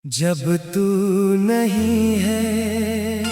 जब तू नहीं है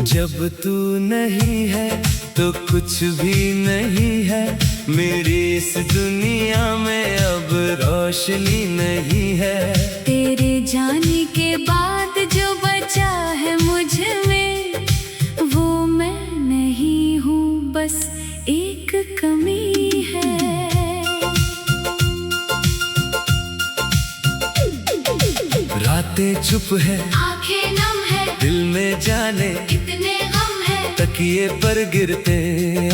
जब तू नहीं है तो कुछ भी नहीं है। मेरी इस दुनिया में अब रोशनी नहीं है। तेरे जाने के बाद जो बचा है मुझ में, वो मैं नहीं हूँ, बस एक कमी है। रातें चुप है, आंखें नम है, दिल में जाने कितने गम है। तकिए पर गिरते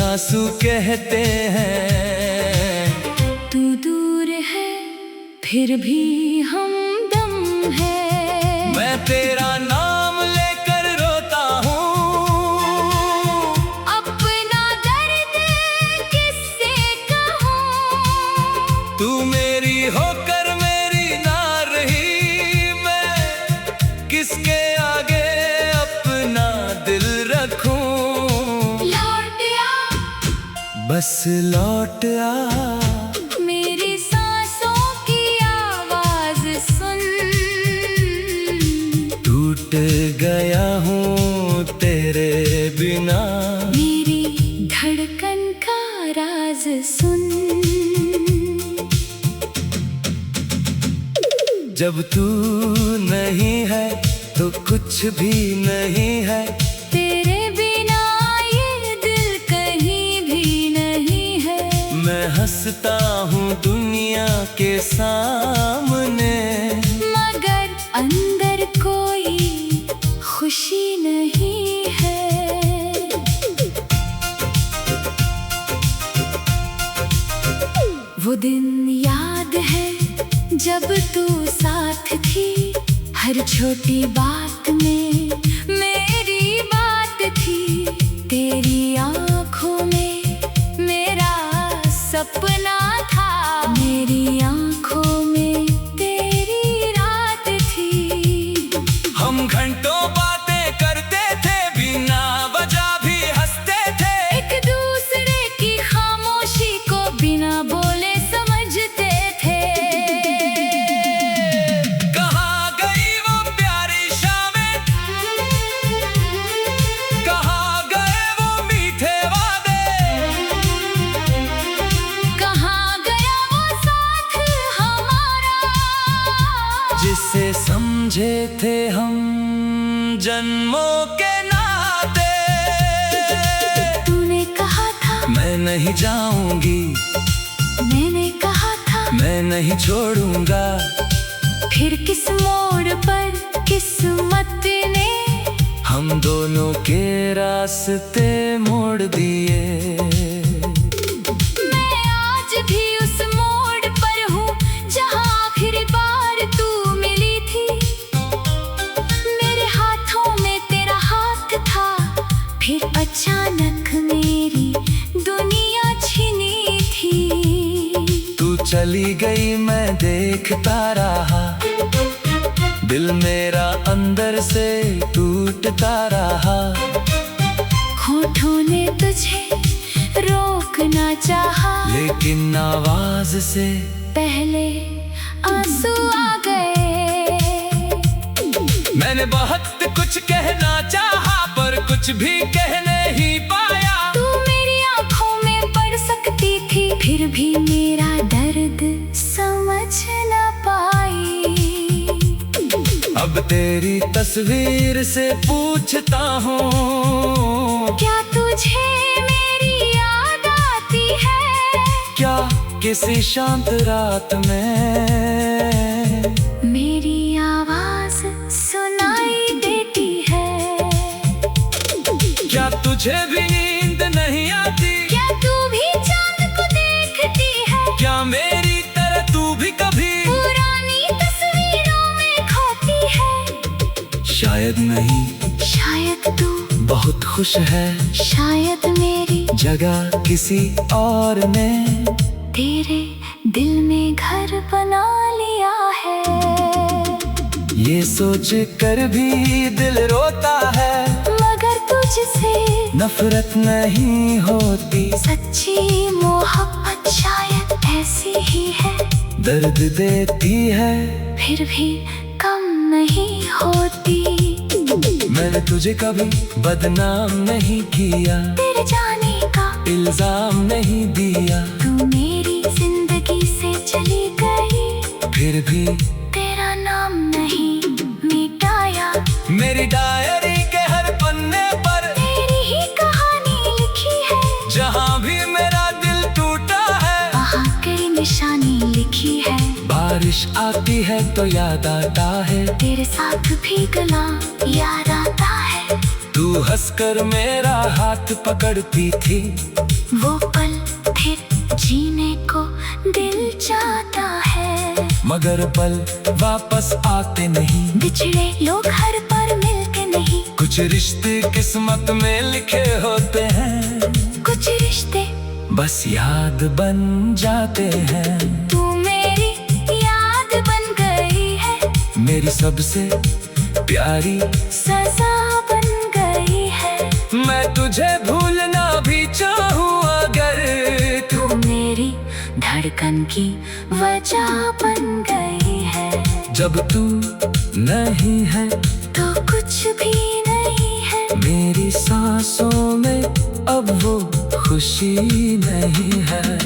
आंसू कहते हैं तू दूर है फिर भी हमदम है। मैं तेरा नाम लेकर रोता हूँ, अपना दर्द किससे कहूँ। तू मेरी होकर मेरी ना रही, मैं किसके आगे अपना दिल रखूं। लौट आ, बस लौट आ, मेरी सांसों की आवाज सुन। टूट गया हूँ तेरे बिना, मेरी धड़कन का राज सुन। जब तू नहीं है तो कुछ भी नहीं है। तेरे बिना ये दिल कहीं भी नहीं है। मैं हंसता हूँ दुनिया के सामने, मगर अंदर कोई खुशी नहीं है। वो दिन याद है जब तू साथ थी, हर छोटी बात में मेरी बात थी। तेरी आँखों में मेरा सपना था, मेरी आँखों में तेरी रात थी। हम घंटों बातें करते थे, बिना वजह भी हंसते थे। एक दूसरे की खामोशी को बिना बोले समझते थे। कहाँ गई वो प्यारी शामें, कहाँ गए वो मीठे वादे, कहाँ गया वो साथ हमारा, जिसे समझे थे हम जन्मों के नाते। तूने कहा था मैं नहीं जाऊंगी, मैंने कहा था मैं नहीं छोड़ूंगा। फिर किस मोड़ पर किस्मत ने हम दोनों के रास्ते मोड़ दिए। मैं आज भी उस मोड़ पर हूँ जहाँ आखिरी बार तू मिली थी। मेरे हाथों में तेरा हाथ था, फिर अचानक मेरी दुनिया छिनी थी। तू चली गई मैं देखता रहा, दिल मेरा अंदर से टूटता रहा। होठों ने तुझे रोकना चाहा, लेकिन आवाज से पहले आंसू आ गए। मैंने बहुत कुछ कहना चाहा, पर कुछ भी कह नहीं पाया। तू मेरी आंखों में पड़ सकती थी, फिर भी मेरा दर्द समझ न पाई। अब तेरी तस्वीर से पूछता हूँ, क्या तुझे मेरी याद आती है? क्या किसी शांत रात में मेरी आवाज सुनाई देती है? क्या तुझे भी नींद नहीं आती? क्या तू भी चांद को देखती है? क्या मेरी तरह तू भी कभी पुरानी तस्वीरों में खोती है? शायद नहीं, शायद तू बहुत खुश है। शायद मेरी जगह किसी और ने तेरे दिल में घर बना लिया है। ये सोच कर भी दिल रोता है, मगर तुझसे नफरत नहीं होती। सच्ची मोहब्बत शायद ऐसी ही है, दर्द देती है फिर भी कम नहीं होती। मैंने तुझे कभी बदनाम नहीं किया, तेरे जाने का इल्जाम नहीं दिया। तू मेरी जिंदगी से चली गई, फिर भी तेरा नाम नहीं मिटाया। मेरी डायरी के हर पन्ने पर तेरी ही कहानी लिखी है, जहाँ भी मेरा दिल टूटा है वहाँ कई निशानी लिखी है। बारिश आती है तो याद आता है, तेरे साथ भी गला याद आता है। तू हंसकर मेरा हाथ पकड़ती थी, वो पल फिर जीने को दिल चाहता है। मगर पल वापस आते नहीं। बिछड़े लोग हर पर मिलते नहीं, कुछ रिश्ते किस्मत में लिखे होते हैं, कुछ रिश्ते बस याद बन जाते हैं। तू मेरी याद बन गई है, मेरी सबसे प्यारी सजा बन गई है। मैं तुझे भूलना भी चाहूँ अगर तू मेरी धड़कन की वजह बन गई है। जब तू नहीं है तो कुछ भी नहीं है, मेरी सांसों में अब वो खुशी नहीं है।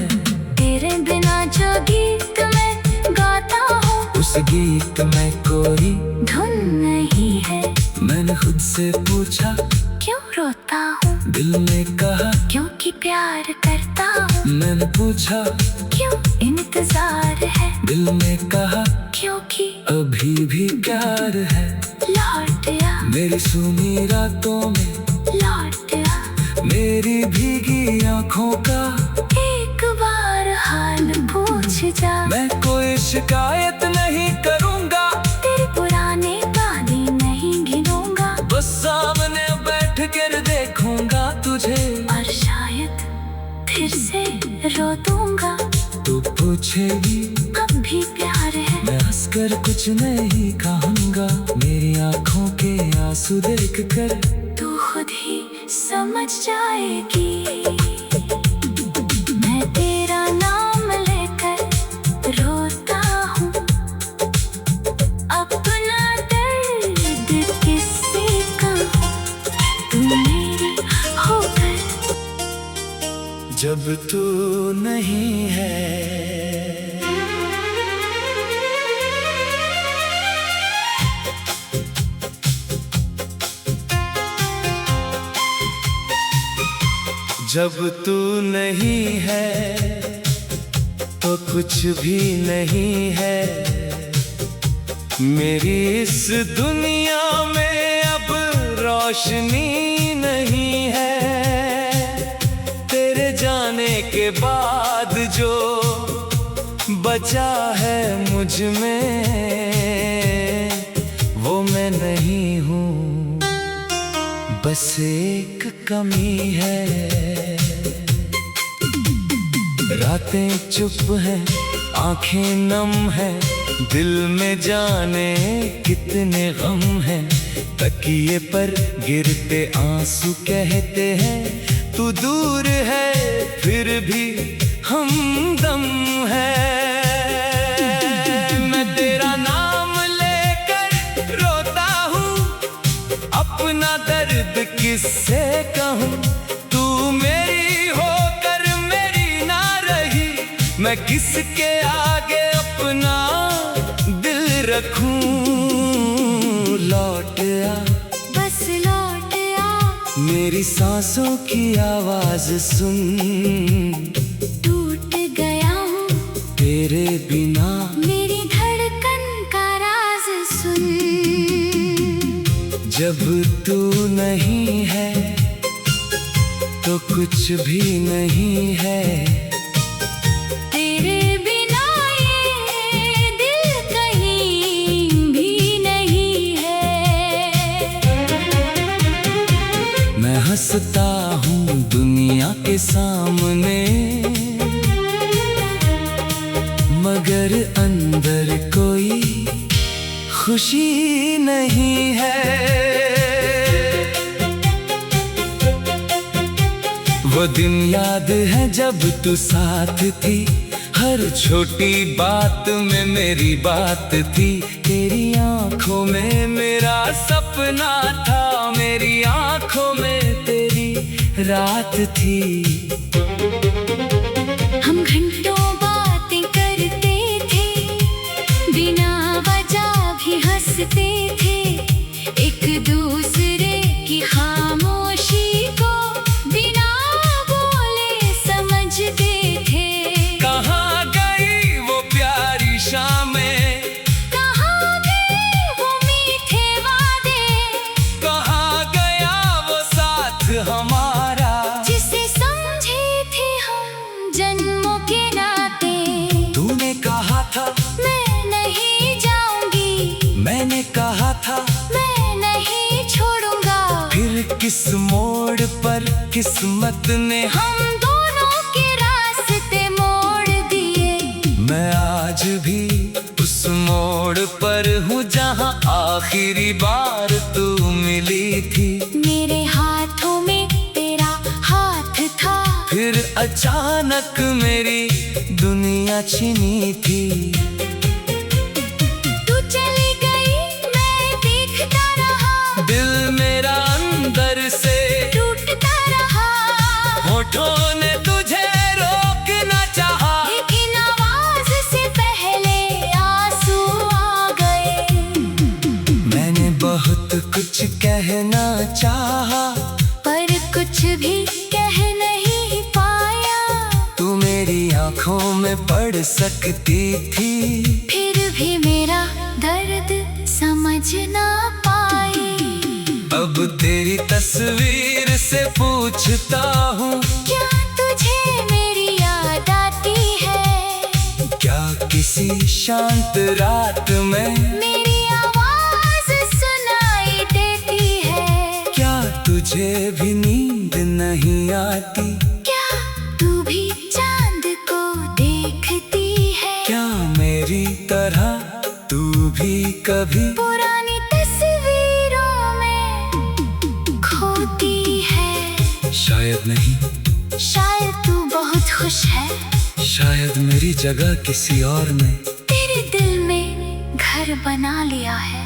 तेरे बिना जो गीत मैं गाता हूँ, उस गीत में कोई धुन नहीं है। मैंने खुद से पूछा क्यों रोता हूँ, दिल ने कहा क्योंकि प्यार करता हूँ। मैंने पूछा क्यों इंतजार है, दिल ने कहा क्योंकि अभी भी प्यार है। लौट आ, मेरी सुनी रातों में लौट आ, मेरी भीगी आँखों का एक बार हाल पूछ जा। मैं कोई शिकायत नहीं करूँगा, तेरे पुराने वादे नहीं गिनूंगा, बस सामने बैठ कर देखूंगा तुझे और शायद फिर से रो दूंगा। तू पूछेगी अब भी प्यार है, मैं हंसकर कुछ नहीं कहूँगा। मेरी आँखों के आंसू देख कर तू खुद ही समझ जाएगी। मैं तेरा नाम लेकर रोता हूँ, अपना दर्द किससे कहूँ। तू मेरी होकर जब तू नहीं है। जब तू नहीं है तो कुछ भी नहीं है। मेरी इस दुनिया में अब रोशनी नहीं है। तेरे जाने के बाद जो बचा है मुझ में वो मैं नहीं हूँ, बस एक कमी है। रातें चुप हैं, आंखें नम हैं, दिल में जाने कितने गम हैं। तकिए पर गिरते आंसू कहते हैं तू दूर है फिर भी हमदम है। मैं तेरा नाम लेकर रोता हूँ, अपना दर्द किससे कहूँ। तू मेरी होकर मेरी ना रही, मैं किसके आगे अपना दिल रखूं। लौट आ, बस लौट आ, मेरी सांसों की आवाज सुन। टूट गया हूँ तेरे बिना, मेरी धड़कन का राज सुन। जब तू नहीं है तो कुछ भी नहीं है। तेरे बिना ये दिल कहीं भी नहीं है। मैं हंसता हूँ दुनिया के के सामने, मगर अंदर कोई खुशी नहीं है। वो दिन याद है जब तू साथ थी, हर छोटी बात में मेरी बात थी। तेरी आंखों में मेरा सपना था, मेरी आंखों में तेरी रात थी। हम घंटों बातें करते थे, बिना वजह भी हंसते थे। एक दूसरे की खामोशी को बिना बोले समझते थे। कहाँ गई वो प्यारी शामें, कहाँ गए वो मीठे वादे, कहाँ गया वो साथ हमारा, जिसे समझे थे हम जन्मों के नाते। तूने कहा था मैं नहीं जाऊंगी, मैंने कहा था मैं नहीं छोड़ूंगा। फिर किस मोड़ पर किस्मत ने हम दोनों के रास्ते मोड़ दिए। मैं आज भी उस मोड़ पर हूँ जहाँ आखिरी बार तू मिली थी। मेरे हाथों में तेरा हाथ था, फिर अचानक मेरी दुनिया छिनी थी। तू चली गई मैं देखता रहा, दिल मेरा अंदर से टूटता रहा। होठों ने तुझे रोकना चाहा, लेकिन आवाज से पहले आंसू आ गए। मैंने बहुत कुछ कहना चाहा, पर कुछ भी कह नहीं पाया। तू मेरी आंखों में पढ़ सकती थी, फिर भी मेरा दर्द समझ ना पाई। अब तेरी तस्वीर से पूछता हूँ, क्या तुझे मेरी याद आती है? क्या किसी शांत रात में मेरी आवाज सुनाई देती है? क्या तुझे भी नींद नहीं आती? क्या तू भी चांद को देखती है? क्या मेरी तरह तू भी कभी पुरानी तस्वीरों में खोती है? शायद नहीं, शायद तू बहुत खुश है, शायद मेरी जगह किसी और ने तेरे दिल में घर बना लिया है।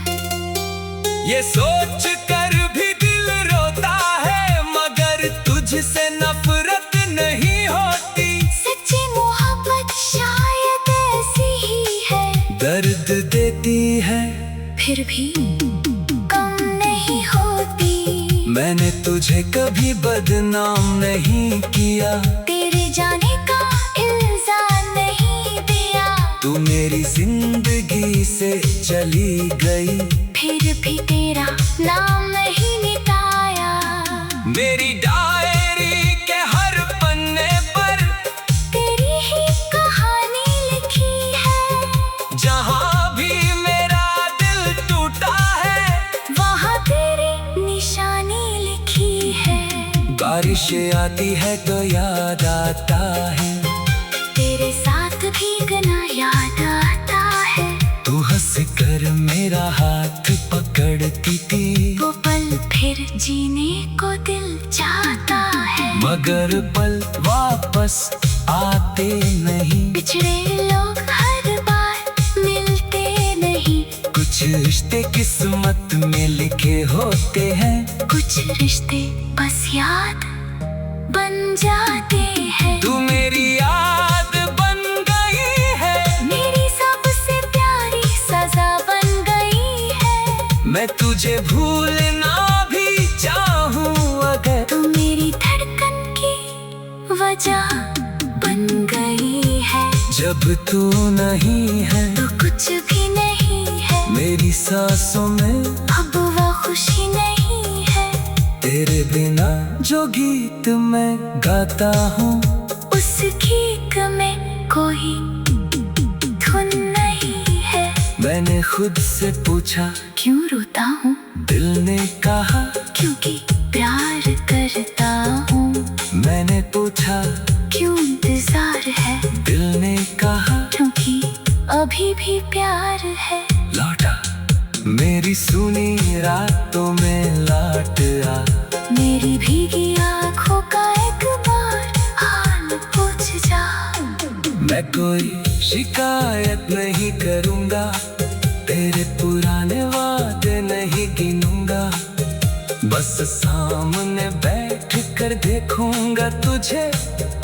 ये सोच कर भी दिल रोता है, मगर तुझसे नफरत नहीं होती। सच्ची मोहब्बत शायद ऐसी ही है, दर्द देती है फिर भी कम नहीं होती। मैंने तुझे कभी बदनाम नहीं किया, तेरे जाने का इल्जाम नहीं दिया। तू मेरी जिंदगी से चली गई, फिर भी तेरा नाम नहीं मिटाया। मेरी डायरी के हर पन्ने पर तेरी ही कहानी लिखी है। जहाँ भी मेरा दिल टूटा है, वहाँ तेरी निशानी लिखी है। बारिश आती है तो याद आता है, तेरे साथ भीगना याद आता है। तू हंस कर मेरा हाथ पकड़ती थी, वो पल फिर जीने को दिल चाहता है। मगर पल वापस आते नहीं। बिछड़े लोग हर बार मिलते नहीं, कुछ रिश्ते किस्मत में लिखे होते हैं, कुछ रिश्ते बस याद बन जाते हैं। तू मेरी याद बन गई है, मेरी सबसे प्यारी सजा बन गई है। मैं तुझे भूलना भी चाहूँ अगर तू मेरी धड़कन की वजह बन गई है। जब तू नहीं है तो कुछ भी नहीं है, मेरी सांसों में अब वो खुशी नहीं है। तेरे बिना जो गीत मैं गाता हूँ, उस गीत में कोई धुन नहीं है। मैंने खुद से पूछा क्यों रोता हूँ? दिल ने कहा क्योंकि प्यार करता हूँ। मैंने पूछा अभी भी प्यार है। लौटा मेरी सुनी रातों में लौट आ, मेरी भीगी आंखों का एक बार हाल पूछ जा। मैं कोई शिकायत नहीं करूँगा, तेरे पुराने वादे नहीं गिनूंगा, बस सामने बैठ कर देखूंगा तुझे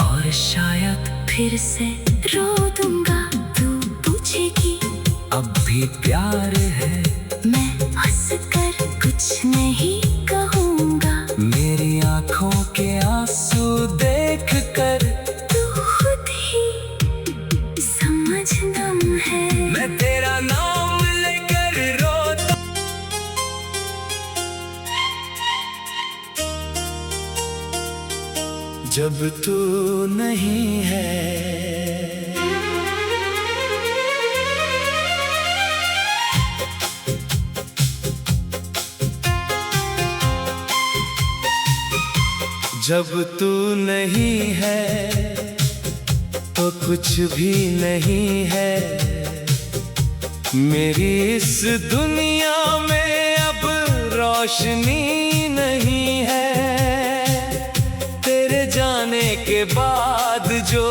और शायद फिर से रो दूंगा। तू पूछेगी अब भी प्यार है, मैं हंस कर कुछ नहीं कहूँगा। मेरी आंखों के आंसू देख कर तू खुद ही समझना है। मैं तेरा नाम लेकर रोता। जब तू नहीं है, जब तू नहीं है तो कुछ भी नहीं है। मेरी इस दुनिया में अब रोशनी नहीं है। तेरे जाने के बाद जो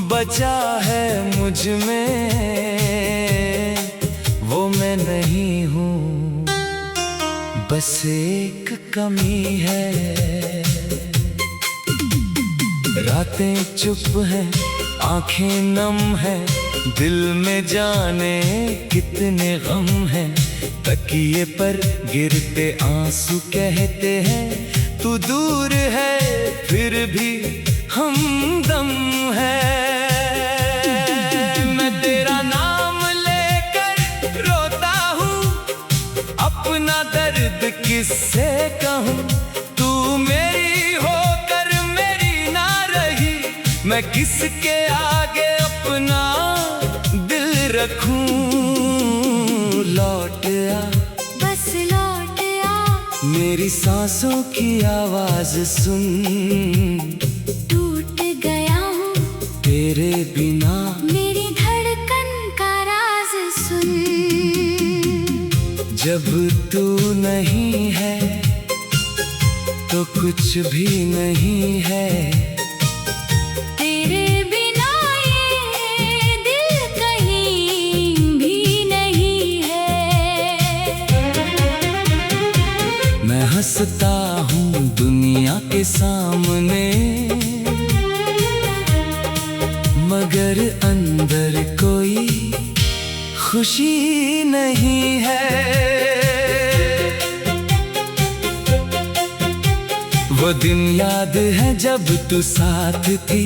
बचा है मुझ में, वो मैं नहीं हूँ, बस एक कमी है। रातें चुप हैं, आंखें नम हैं, दिल में जाने कितने गम हैं। तकिए पर गिरते आंसू कहते हैं तू दूर है फिर भी हमदम है। मैं तेरा नाम लेकर रोता हूँ, अपना दर्द किससे कहूँ। तू मेरी होकर मेरी ना रही, मैं किसके आगे अपना दिल रखूं। लौट आ, बस लौट आ, मेरी सांसों की आवाज सुन। टूट गया हूँ तेरे बिना, मेरी धड़कन का राज सुन। जब तू नहीं है तो कुछ भी नहीं है। तेरे बिना ये दिल कहीं भी नहीं है। मैं हंसता हूँ दुनिया के सामने, मगर अंदर कोई खुशी नहीं है। वो दिन याद है जब तू साथ थी,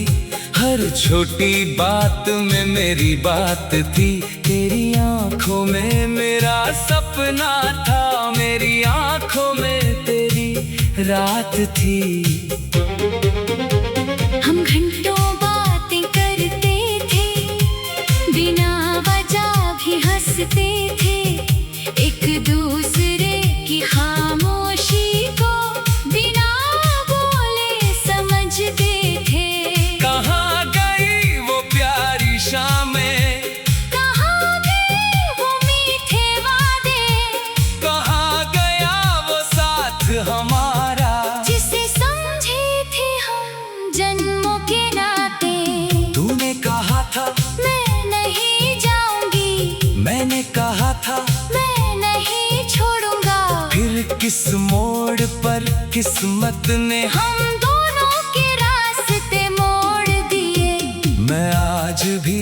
हर छोटी बात में मेरी बात थी। तेरी आंखों में मेरा सपना था, मेरी आंखों में तेरी रात थी। हम घंटों बातें करते थे, बिना वजह भी हंसते थे। एक दूसरे की खामोशी को बिना बोले समझते थे। कहाँ गई वो प्यारी शामें, कहाँ गए वो मीठे वादे, कहाँ गया वो साथ हमारा, जिसे समझे थे हम जन्मों के नाते। तूने कहा था मैं नहीं जाऊंगी, मैंने कहा था मैं नहीं छोड़ूंगा। फिर किस मोड़ पर किस्मत ने हम दोनों के रास्ते मोड़ दिए। मैं आज भी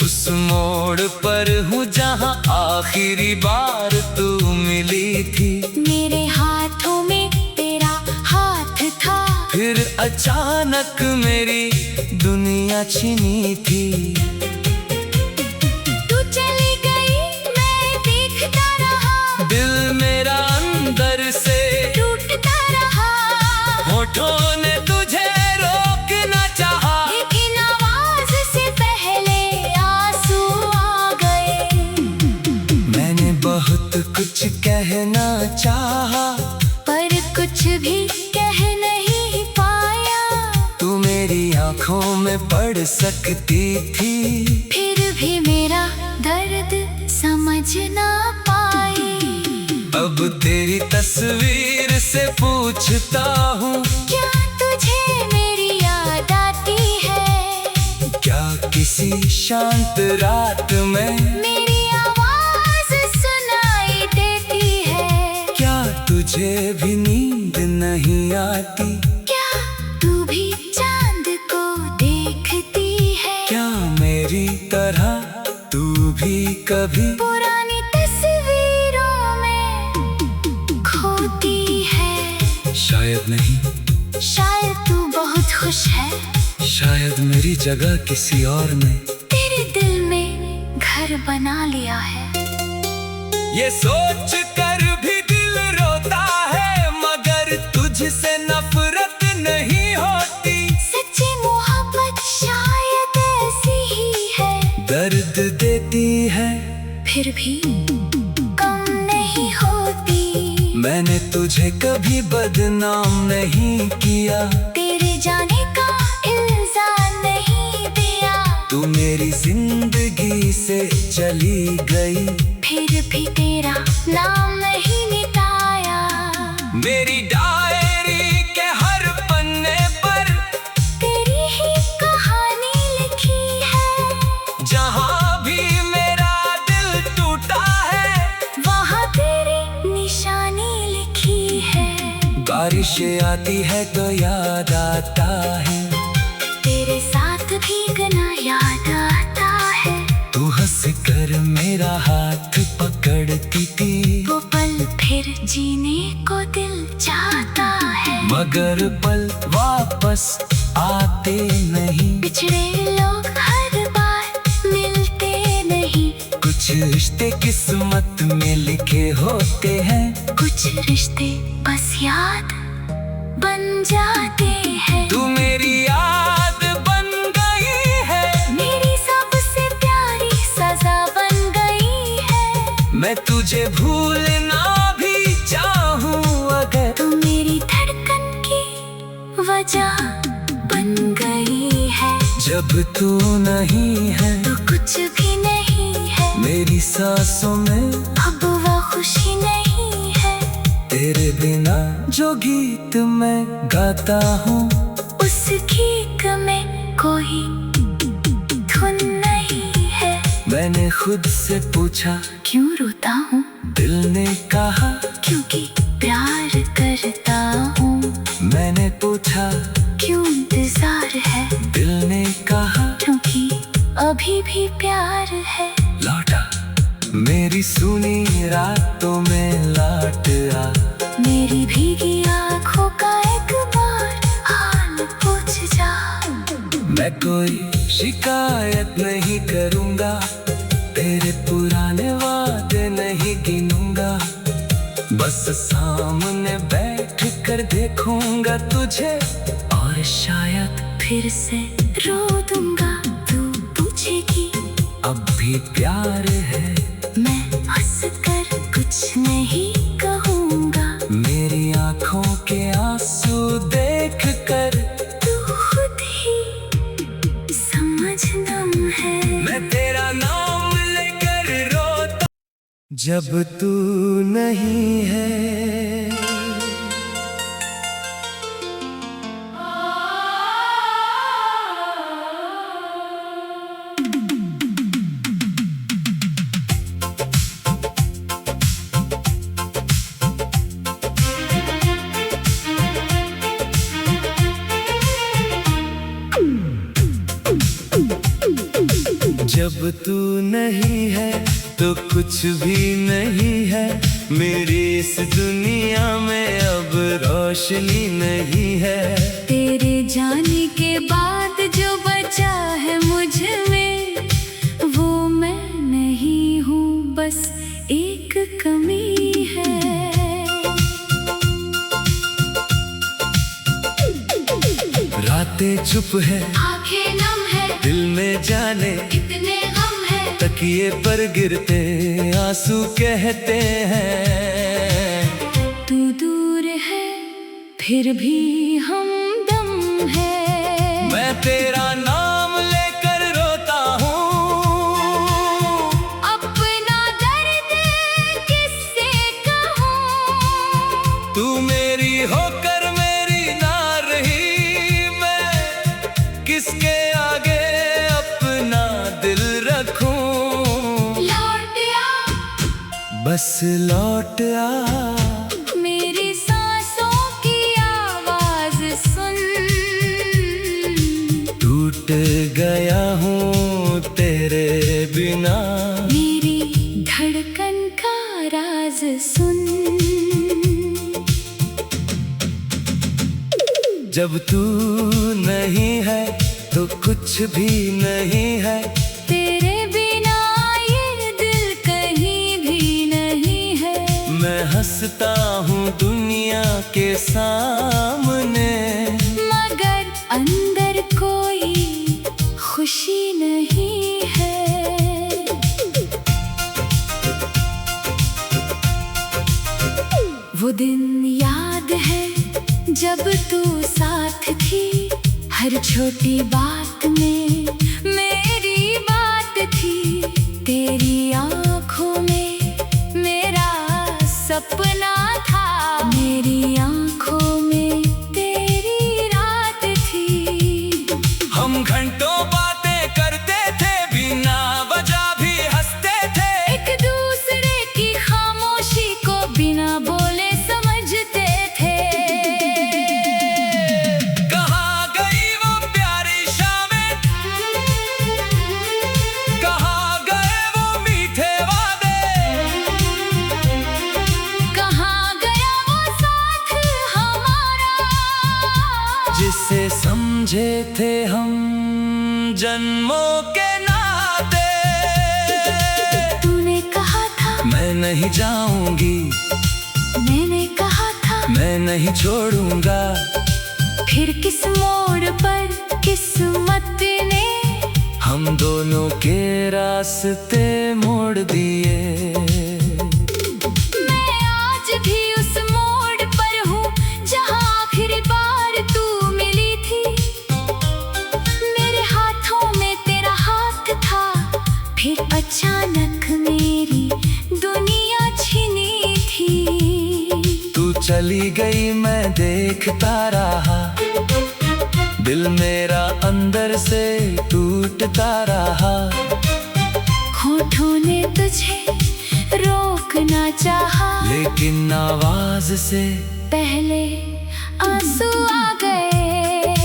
उस मोड़ पर हूँ जहाँ आखिरी बार तू मिली थी। मेरे हाथों में तेरा हाथ था, फिर अचानक मेरी दुनिया छिनी थी। तू चली गई मैं देखता रहा, दिल मेरा अंदर से टूटता रहा। होठों ने तुझे रोक न चाहा, लेकिन आवाज से पहले आंसू आ गए। मैंने बहुत कुछ कहना चाहा, पर कुछ भी कह नहीं पाया। तू मेरी आंखों में पड़ सकती थी, फिर भी मेरा दर्द समझ ना पाए। अब तेरी तस्वीर से पूछता हूँ, क्या तुझे मेरी याद आती है? क्या किसी शांत रात में मेरी आवाज सुनाई देती है? क्या तुझे भी नींद नहीं आती? क्या तू भी चांद को देखती है? क्या मेरी तरह तू भी कभी पुरानी तस्वीरों में खोती है? शायद नहीं, शायद तू बहुत खुश है, शायद मेरी जगह किसी और ने तेरे दिल में घर बना लिया है। ये सोच कर भी दिल रोता है, मगर तुझसे नफरत नहीं होती। सच्ची मोहब्बत शायद ऐसी ही है, दर्द देती है फिर भी कम नहीं होती। मैंने तुझे कभी बदनाम नहीं किया, तेरे जाने का इल्जाम नहीं दिया। तू मेरी जिंदगी से चली गई, फिर भी तेरा नाम नहीं मिटाया। मेरी डायरी के हर पन्ने पर तेरी ही कहानी लिखी है। जहाँ भी मेरा दिल टूटा है, वहाँ तेरी निशानी लिखी है। बारिश आती है तो याद आता है, तेरे साथ भीगना याद आता है। तू हंस कर मेरा हाथ पकड़ती थी, वो पल फिर जीने को दिल चाहता है। मगर पल वापस आते नहीं। बिछड़े लोग हर बार मिलते नहीं, कुछ रिश्ते किस्मत में लिखे होते हैं, कुछ रिश्ते बस याद बन जाते हैं। तू मेरी याद बन गई है, मेरी सबसे प्यारी सजा बन गई है। मैं तुझे भूलना भी चाहूँ अगर तू मेरी धड़कन की वजह बन गई है। जब तू नहीं है तो कुछ भी नहीं है, मेरी सांसों में अब वो खुशी नहीं है। तेरे बिना जो गीत मैं गाता हूँ, उस गीत में कोई धुन नहीं है। मैंने खुद से पूछा क्यों रोता हूँ? दिल ने कहा क्योंकि प्यार करता हूँ। मैंने पूछा क्यों इंतजार है? दिल ने कहा क्योंकि अभी भी प्यार है। लौटा मेरी सुनी रातों में लौट आ, मेरी भीगी आँखों का एक बार हाल पूछ जा। मैं कोई शिकायत नहीं करूँगा, तेरे पुराने वादे नहीं गिनूंगा। बस सामने बैठ कर देखूंगा तुझे, और शायद फिर से रो दूंगा। तू पूछेगी अब भी प्यार है, मैं हंस कर कुछ नहीं कहूँगा। मेरी आंखों के आंसू देख कर तू खुद ही समझना है। मैं तेरा नाम लेकर रोता जब तू नहीं है। जब तू नहीं है तो कुछ भी नहीं है, मेरी इस दुनिया में अब रोशनी नहीं है। तेरे जाने के बाद जो बचा है मुझ में, वो मैं नहीं हूँ, बस एक कमी है। रातें चुप है, आंखें नम है, दिल में जाने इतने गम है। तकिए पर गिरते आंसू कहते हैं तू दूर है फिर भी हमदम है। मैं तेरा नाम लेकर रोता हूँ, किसके आगे अपना दिल रखूं। लौट आ, बस लौट आ, मेरी सांसों की आवाज सुन। टूट गया हूँ तेरे बिना, मेरी धड़कन का राज सुन। जब तू नहीं है तो कुछ भी नहीं है, तेरे बिना ये दिल कहीं भी नहीं है। मैं हंसता हूँ दुनिया के सामने, मगर अंदर कोई खुशी नहीं है। वो दिन याद है जब तू साथ थी, हर छोटी बात में मेरी बात थी। तेरी आंखों में मेरा सपना था, मेरी आंखों में तेरी रात थी। हम घंटों बातें करते थे, बिना वजह भी हंसते थे। एक दूसरे की खामोशी को बिना बोले समझते थे। कहाँ गई वो प्यारी शामें, कहाँ गए वो मीठे वादे, कहाँ गया वो साथ हमारा, जिसे समझे थे हम जन्मों के नाते। तूने कहा था मैं नहीं जाऊंगी, मैंने कहा था मैं नहीं छोड़ूंगा। फिर किस मोड़ पर किस्मत ने हम दोनों के रास्ते मोड़ दिए। मैं आज भी उस मोड़ पर हूँ जहाँ आखिरी बार तू मिली थी। मेरे हाथों में तेरा हाथ था, फिर अचानक मेरी दुनिया छिनी थी। तू चली गई मैं देखता रहा, दिल मेरा अंदर से टूटता रहा। होठों ने तुझे रोकना चाहा, लेकिन आवाज से पहले आंसू आ गए।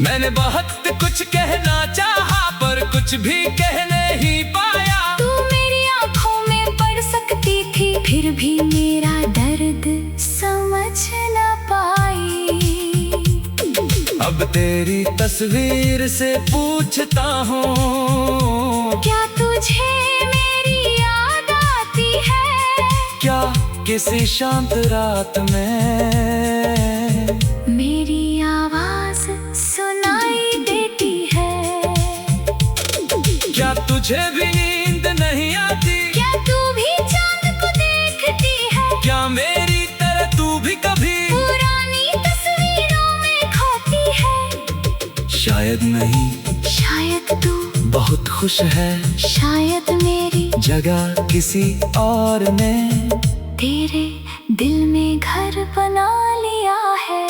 मैंने बहुत कुछ कहना चाहा, पर कुछ भी कह नहीं पाया। तू मेरी आंखों में पड़ सकती थी, फिर भी मेरा दर्द समझ न पाई। अब तेरी तस्वीर से पूछता हूँ, क्या तुझे मेरी याद आती है? क्या किसी शांत रात में मेरी आवाज सुनाई देती है? क्या तुझे भी नींद नहीं आती? क्या तू भी चांद को देखती है? क्या मेरी तरह तू भी कभी पुरानी तस्वीरों में खोती है? शायद नहीं, शायद तू बहुत खुश है, शायद मेरी जगह किसी और ने तेरे दिल में घर बना लिया है।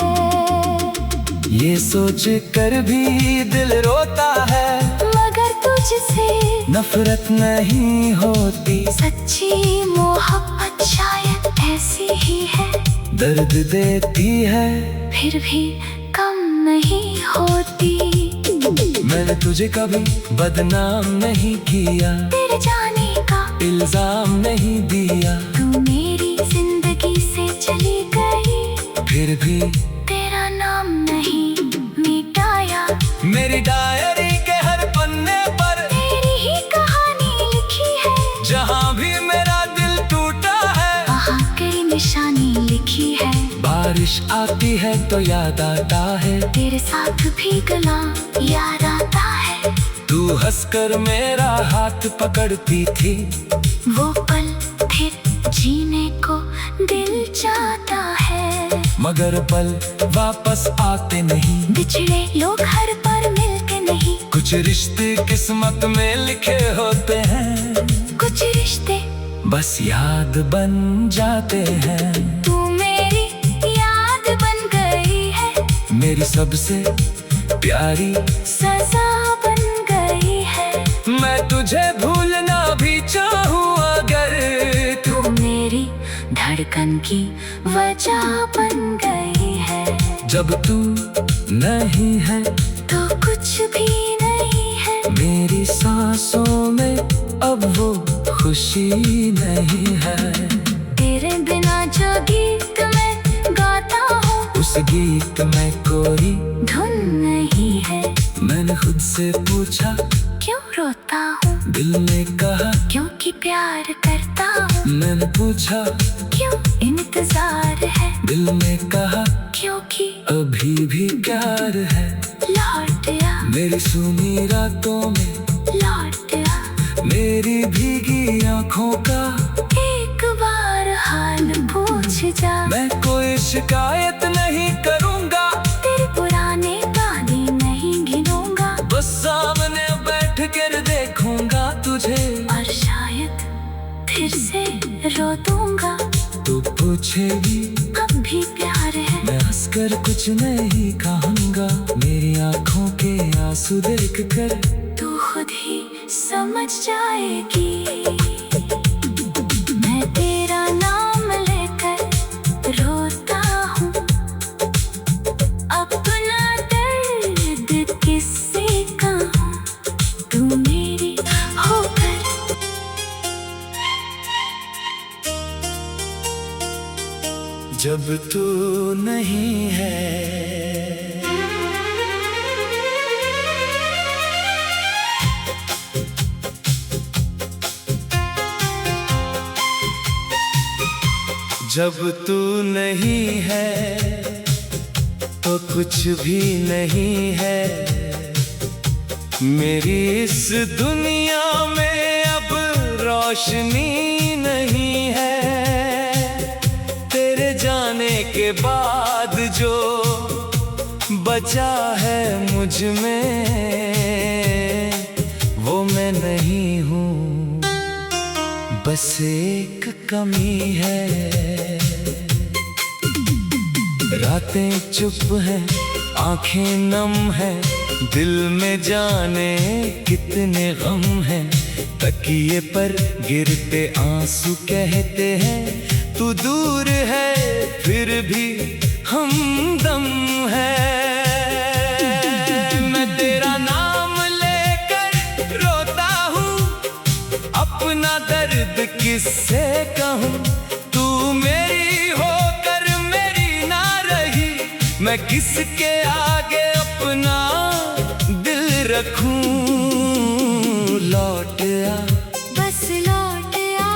ये सोच कर भी दिल रोता है, मगर तुझसे नफरत नहीं होती। सच्ची मोहब्बत शायद ऐसी ही है, दर्द देती है फिर भी कम नहीं होती। मैंने तुझे कभी बदनाम नहीं किया, तेरे जाने का इल्जाम नहीं दिया। तू मेरी जिंदगी से चली गई, फिर भी तेरा नाम नहीं मिटाया। मेरी डायरी के हर पन्ने पर तेरी ही कहानी लिखी है, जहाँ भी मेरा दिल टूटा है। वहाँ कई निशानी लिखी है। बारिश आती है तो याद आता है, तेरे साथ भी गला याद आता है। तू हंसकर मेरा हाथ पकड़ती थी। वो पल फिर जीने को दिल चाहता है, मगर पल वापस आते नहीं। बिछड़े लोग हर पर मिलते नहीं, कुछ रिश्ते किस्मत में लिखे होते हैं, कुछ रिश्ते बस याद बन जाते हैं। तू मेरी याद बन गई है, मेरी सबसे प्यारी सजा बन गई है। मैं तुझे भूलना भी चाहूँ अगर तू मेरी धड़कन की वजह बन गई है। जब तू नहीं है तो कुछ भी नहीं है। मेरी सांसों में अब वो खुशी नहीं है। तेरे बिना जो गीत मैं गाता हूँ उस गीत में कोई धुन नहीं है। मैंने खुद से पूछा क्यों रोता हूँ, दिल ने कहा क्योंकि प्यार करता हूँ। मैंने पूछा क्यों इंतजार है, दिल ने कहा क्योंकि अभी भी प्यार है। लौट आ, मेरी सुनी रातों में लौट आ, मेरी भीगी आंखों का एक बार हाल पूछ जा। मैं कोई शिकायत नहीं करूँगा, तेरे पुराने गाने नहीं गिनूंगा। बस सामने बैठ कर देखूंगा तुझे और शायद फिर से रो दूंगा। तू पूछेगी अब भी प्यार है, मैं हंसकर कुछ नहीं कहूँगा। मेरी आंखों के आंसू देख कर तू खुद ही समझ जाएगी। मैं तेरा नाम लेकर रोता हूँ, अपना दर्द किससे कहूँ। तू मेरी होकर जब तू नहीं है। जब तू नहीं है तो कुछ भी नहीं है। मेरी इस दुनिया में अब रोशनी नहीं है। तेरे जाने के बाद जो बचा है मुझ में वो मैं नहीं हूँ, बस एक कमी है। रातें चुप हैं, आंखें नम हैं, दिल में जाने कितने गम हैं। तकिए पर गिरते आंसू कहते हैं तू दूर है फिर भी हमदम है। मैं तेरा नाम लेकर रोता हूँ, अपना दर्द किससे कहूँ। तू मेरी होकर मेरी ना रही, मैं किसके आगे अपना दिल रखूं। लौट आ, बस लौट आ,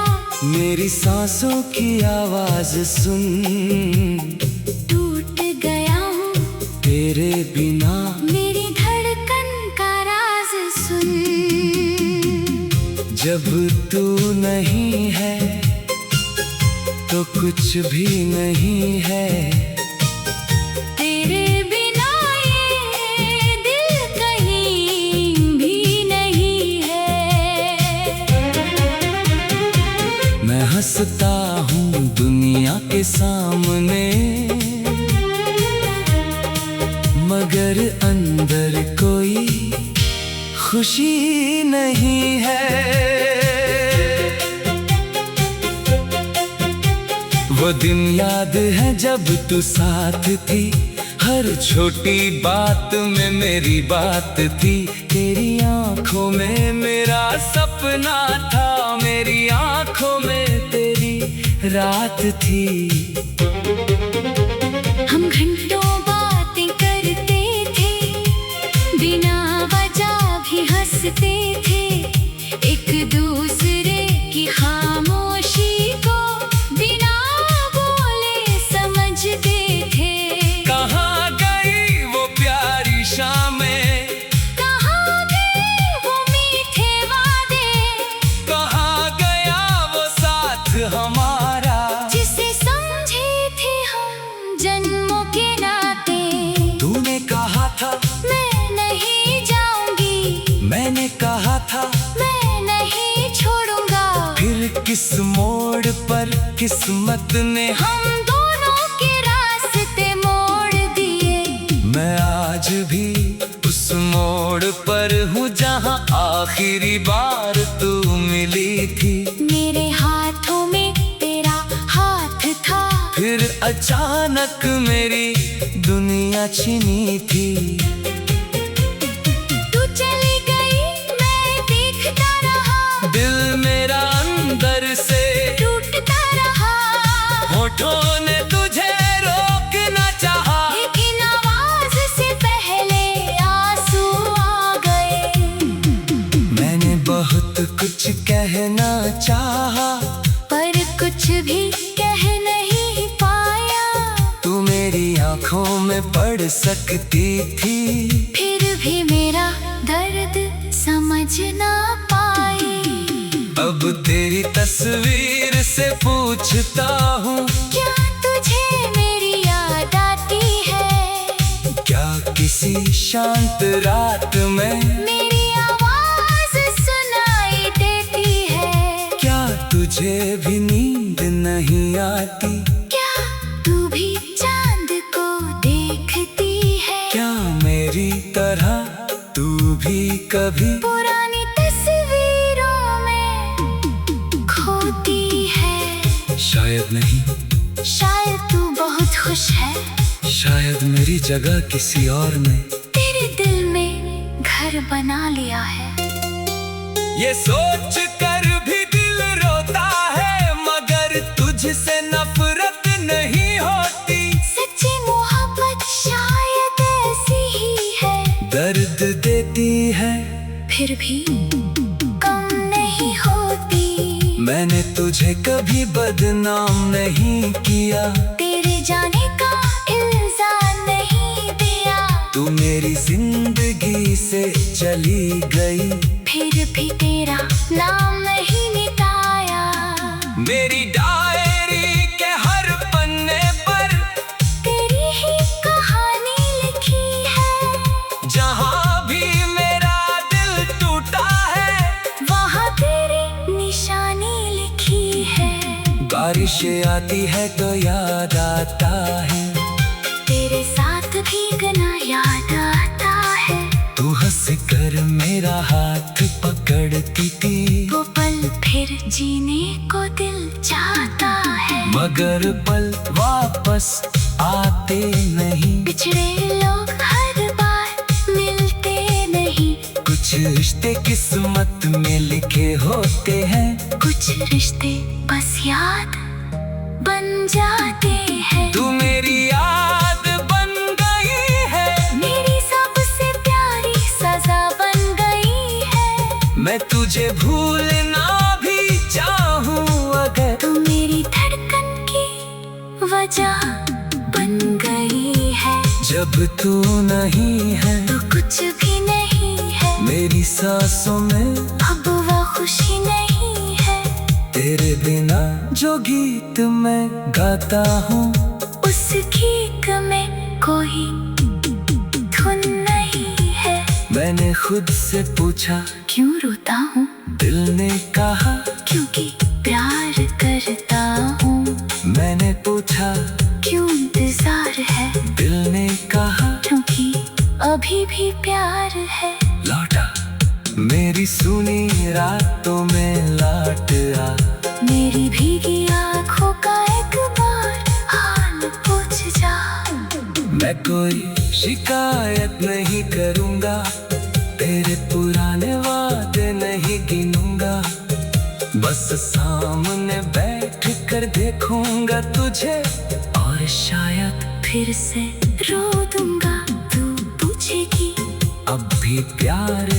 मेरी सांसों की आवाज सुन। टूट गया हूँ तेरे बिना, मेरी धड़कन का राज सुन। जब तू नहीं है तो कुछ भी नहीं है। तेरे बिना ये दिल कहीं भी नहीं है। मैं हंसता हूँ दुनिया के सामने, मगर अंदर कोई खुशी नहीं है। वो दिन याद है जब तू साथ थी, हर छोटी बात में मेरी बात थी। तेरी आंखों में मेरा सपना था, मेरी आंखों में तेरी रात थी। हम घंटों बातें करते थे, बिना वजह भी हंसते थे। एक दूसरे की खामोशी को बिना बोले समझते थे। कहाँ गई वो प्यारी शामें, कहाँ गए वो मीठे वादे, कहाँ गया वो साथ हमारा, जिसे समझे थे हम जन्मों के नाते। तूने कहा था मैं नहीं जाऊंगी, मैंने कहा था मैं नहीं छोड़ूंगा। फिर किस मोड़ पर किस्मत ने हम दोनों के रास्ते मोड़ दिए। मैं आज भी उस मोड़ पर हूँ जहाँ आखिरी बार तू मिली थी। मेरे हाथों में तेरा हाथ था, फिर अचानक मेरी दुनिया छिनी थी। तू चली गई, मैं देखता रहा, दिल मेरा अंदर से टूटता रहा। होठों ने तुझे रोकना चाहा, लेकिन आवाज से पहले आंसू आ गए। मैंने बहुत कुछ कहना चाहा, पर कुछ भी कह नहीं पाया। तू मेरी आंखों में पढ़ सकती थी, फिर भी मेरा दर्द समझ ना पाई। अब तेरी तस्वीर से पूछता हूँ, क्या तुझे मेरी याद आती है? क्या किसी शांत रात में मेरी आवाज सुनाई देती है? क्या तुझे भी नींद नहीं आती? क्या तू भी चांद को देखती है? क्या मेरी तरह तू भी कभी पुरानी तस्वीरों में खोती है? शायद नहीं, शायद तू बहुत खुश है, शायद मेरी जगह किसी और ने तेरे दिल में घर बना लिया है। ये सोच कर भी दिल रोता है, मगर तुझसे नफरत नहीं होती। सच्ची मोहब्बत शायद ऐसी ही है, दर्द देती है फिर भी कम नहीं होती। मैंने तुझे कभी बदनाम नहीं किया, तेरे जाने का इल्जाम नहीं दिया। तू मेरी जिंदगी से चली गई, फिर भी तेरा नाम नहीं मिटाया। मेरी डायरी के हर पन्ने पर तेरी ही कहानी लिखी है। जहाँ भी मेरा दिल टूटा है, वहाँ तेरी निशानी लिखी है। बारिशें आती है तो याद आता है, तेरे साथ भीगना याद आता है। तू हंस कर मेरा हाथ पकड़ती थी, वो पल फिर जीने को दिल चाहता है। मगर पल वापस आते नहीं। बिछड़े लोग हर बार मिलते नहीं, कुछ रिश्ते किस्मत में लिखे होते हैं, कुछ रिश्ते बस याद बन जाते हैं। तू मेरी याद बन गई है, मेरी सबसे प्यारी सजा बन गई है। मैं तुझे भूलना भी चाहूँ अगर तू मेरी धड़कन की वजह बन गई है। जब तू नहीं है तो कुछ भी नहीं है, मेरी सांसों में अब वह खुशी नहीं है। तेरे बिना जो गीत मैं गाता हूँ, उस गीत में कोई धुन नहीं है। मैंने खुद से पूछा क्यों रोता हूँ? दिल ने कहा क्योंकि प्यार करता हूँ। मैंने पूछा क्यों इंतजार है? दिल ने कहा क्योंकि अभी भी प्यार है। लौटा मेरी सुनी रातों में लौट आ, मेरी भीगी आँखों का एक बार हाल पूछ जा। मैं कोई शिकायत नहीं करूँगा, तेरे पुराने वादे नहीं गिनूंगा। बस सामने बैठ कर देखूंगा तुझे, और शायद फिर से रो दूंगा। तू पूछेगी अब भी प्यार